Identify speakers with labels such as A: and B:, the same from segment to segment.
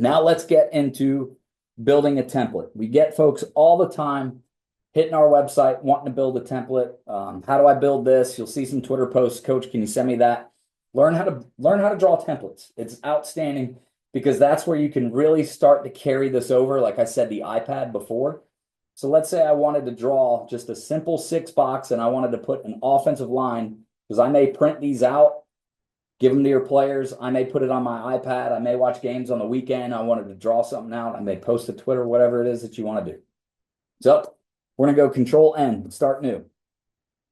A: Now let's get into building a template. We get folks all the time hitting our website, wanting to build a template. How do I build this? You'll see some Twitter posts. Coach, can you send me that? Learn how to draw templates. It's outstanding because that's where you can really start to carry this over. Like I said, the iPad before. So let's say I wanted to draw just a simple 6-box and I wanted to put an offensive line, because I may print these out, give them to your players. I may put it on my iPad. I may watch games on the weekend. I wanted to draw something out. I may post to Twitter, whatever it is that you want to do. So we're going to go Control N, start new.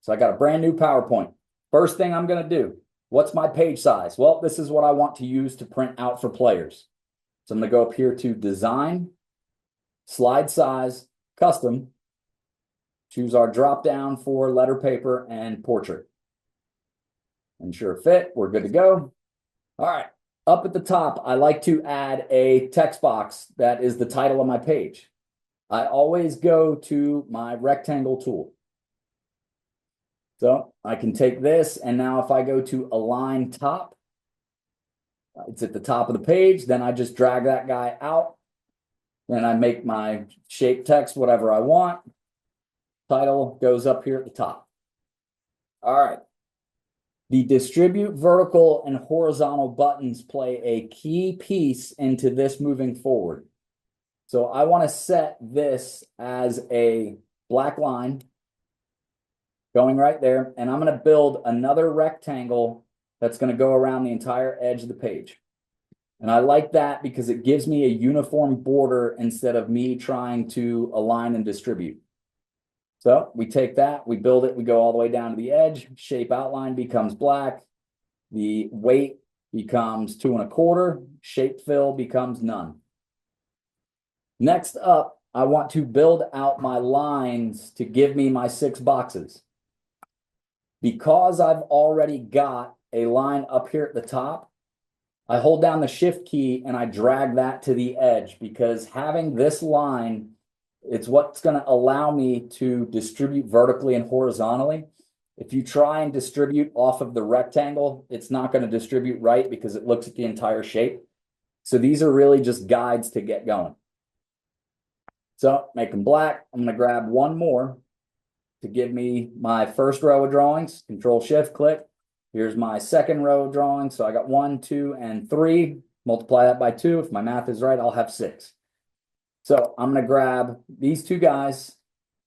A: So I got a brand new PowerPoint. First thing I'm going to do, what's my page size? Well, this is what I want to use to print out for players. So I'm going to go up here to Design, Slide Size, Custom, choose our drop down for letter paper and portrait. Ensure fit, we're good to go. All right, up at the top, I like to add a text box that is the title of my page. I always go to my rectangle tool. So I can take this, and now if I go to Align Top, it's at the top of the page, then I just drag that guy out. Then I make my shape text whatever I want. Title goes up here at the top. All right. The distribute vertical and horizontal buttons play a key piece into this moving forward. So I want to set this as a black line going right there, and I'm going to build another rectangle that's going to go around the entire edge of the page. And I like that because it gives me a uniform border instead of me trying to align and distribute. So we take that, we build it, we go all the way down to the edge, shape outline becomes black, the weight becomes 2 1/4, shape fill becomes none. Next up, I want to build out my lines to give me my 6 boxes. Because I've already got a line up here at the top, I hold down the Shift key and I drag that to the edge, because having this line, it's what's going to allow me to distribute vertically and horizontally. If you try and distribute off of the rectangle, it's not going to distribute right because it looks at the entire shape. So these are really just guides to get going. So make them black. I'm going to grab one more to give me my first row of drawings. Control Shift, click. Here's my second row of drawings. So I got 1, 2, and 3. Multiply that by 2. If my math is right, I'll have 6. So I'm going to grab these 2 guys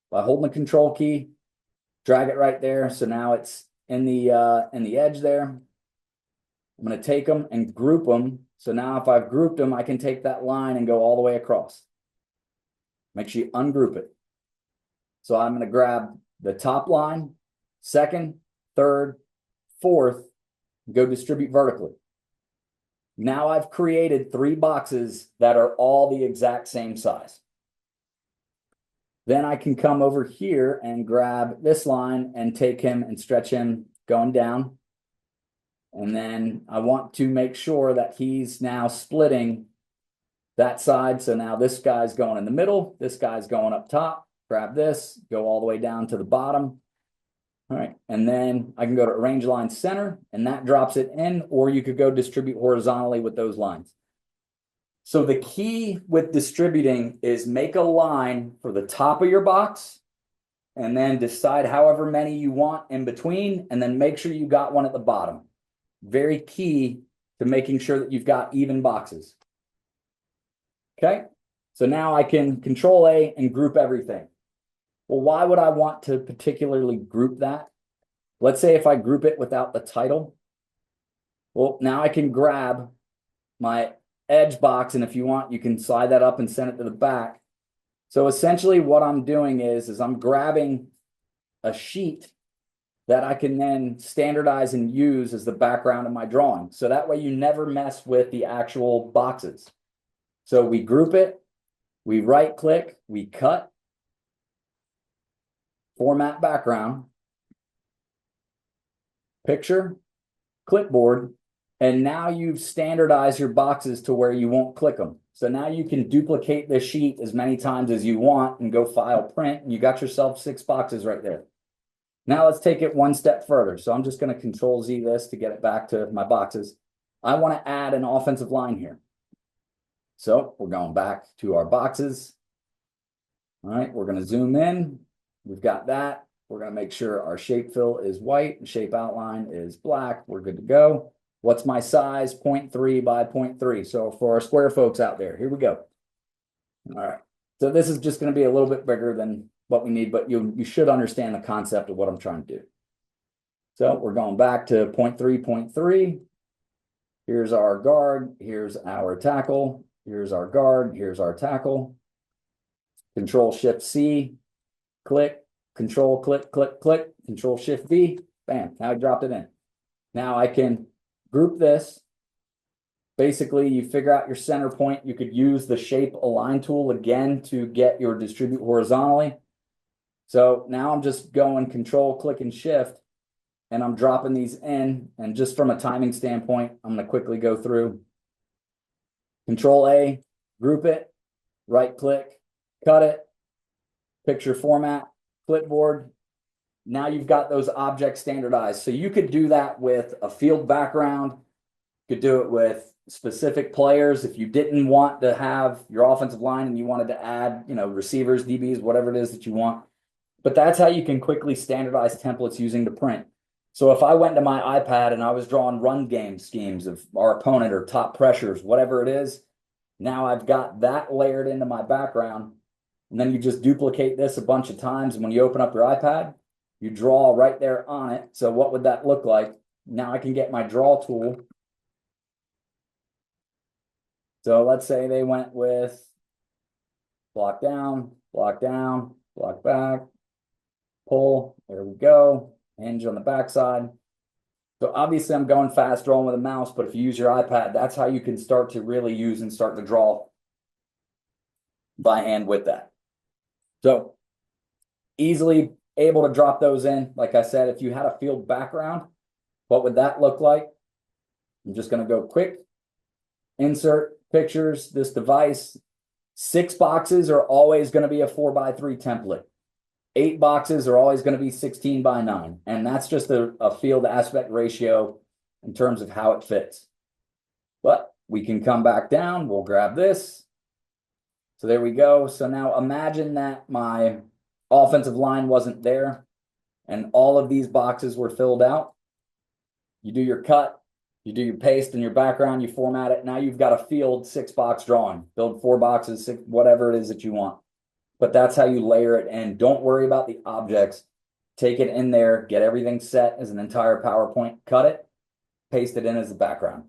A: by holding the Control key, drag it right there. So now it's in the edge there. I'm going to take them and group them. So now if I've grouped them, I can take that line and go all the way across. Make sure you ungroup it. So I'm going to grab the top line, second, third, fourth, go distribute vertically. Now I've created 3 boxes that are all the exact same size. Then I can come over here and grab this line and take him and stretch him going down. And then I want to make sure that he's now splitting that side. So now this guy's going in the middle, this guy's going up top. Grab this, go all the way down to the bottom. All right, and then I can go to arrange line center, and that drops it in, or you could go distribute horizontally with those lines. So the key with distributing is make a line for the top of your box, and then decide however many you want in between, and then make sure you got one at the bottom. Very key to making sure that you've got even boxes. Okay, so now I can Control A and group everything. Well, why would I want to particularly group that? Let's say if I group it without the title. Well, now I can grab my edge box, and if you want, you can slide that up and send it to the back. So essentially what I'm doing is I'm grabbing a sheet that I can then standardize and use as the background of my drawing. So that way you never mess with the actual boxes. So we group it, we right click, we cut, format background, picture, clipboard, and now you've standardized your boxes to where you won't click them. So now you can duplicate the sheet as many times as you want and go file print, and you got yourself 6 boxes right there. Now let's take it one step further. So I'm just going to Control Z this to get it back to my boxes. I want to add an offensive line here. So we're going back to our boxes. All right, we're going to zoom in. We've got that. We're going to make sure our shape fill is white and shape outline is black. We're good to go. What's my size? 0.3 by 0.3. So for our square folks out there, here we go. All right. So this is just going to be a little bit bigger than what we need, but you should understand the concept of what I'm trying to do. So we're going back to 0.3, 0.3. Here's our guard. Here's our tackle. Here's our guard. Here's our tackle. Control Shift C, click, Control click, click, click, Control Shift V, bam, now I dropped it in. Now I can group this. Basically, you figure out your center point. You could use the shape align tool again to get your distribute horizontally. So now I'm just going Control, click, and Shift, and I'm dropping these in. And just from a timing standpoint, I'm going to quickly go through. Control A, group it, right click, cut it, picture format, clipboard. Now you've got those objects standardized. So you could do that with a field background. You could do it with specific players. If you didn't want to have your offensive line and you wanted to add, receivers, DBs, whatever it is that you want. But that's how you can quickly standardize templates using the print. So if I went to my iPad and I was drawing run game schemes of our opponent or top pressures, whatever it is, now I've got that layered into my background. And then you just duplicate this a bunch of times. And when you open up your iPad, you draw right there on it. So what would that look like? Now I can get my draw tool. So let's say they went with block down, block down, block back, pull. There we go. Hinge on the backside. So obviously I'm going fast drawing with a mouse, but if you use your iPad, that's how you can start to really use and start to draw by hand with that. So easily able to drop those in. Like I said, if you had a field background, what would that look like? I'm just going to go quick, insert pictures, this device. 6 boxes are always going to be a 4x3 template. 8 boxes are always going to be 16x9. And that's just a field aspect ratio in terms of how it fits. But we can come back down. We'll grab this. So there we go. So now imagine that my offensive line wasn't there and all of these boxes were filled out. You do your cut, you do your paste in your background, you format it. Now you've got a field 6-box drawing. Build 4 boxes, 6, whatever it is that you want. But that's how you layer it in. Don't worry about the objects. Take it in there, get everything set as an entire PowerPoint, cut it, paste it in as the background.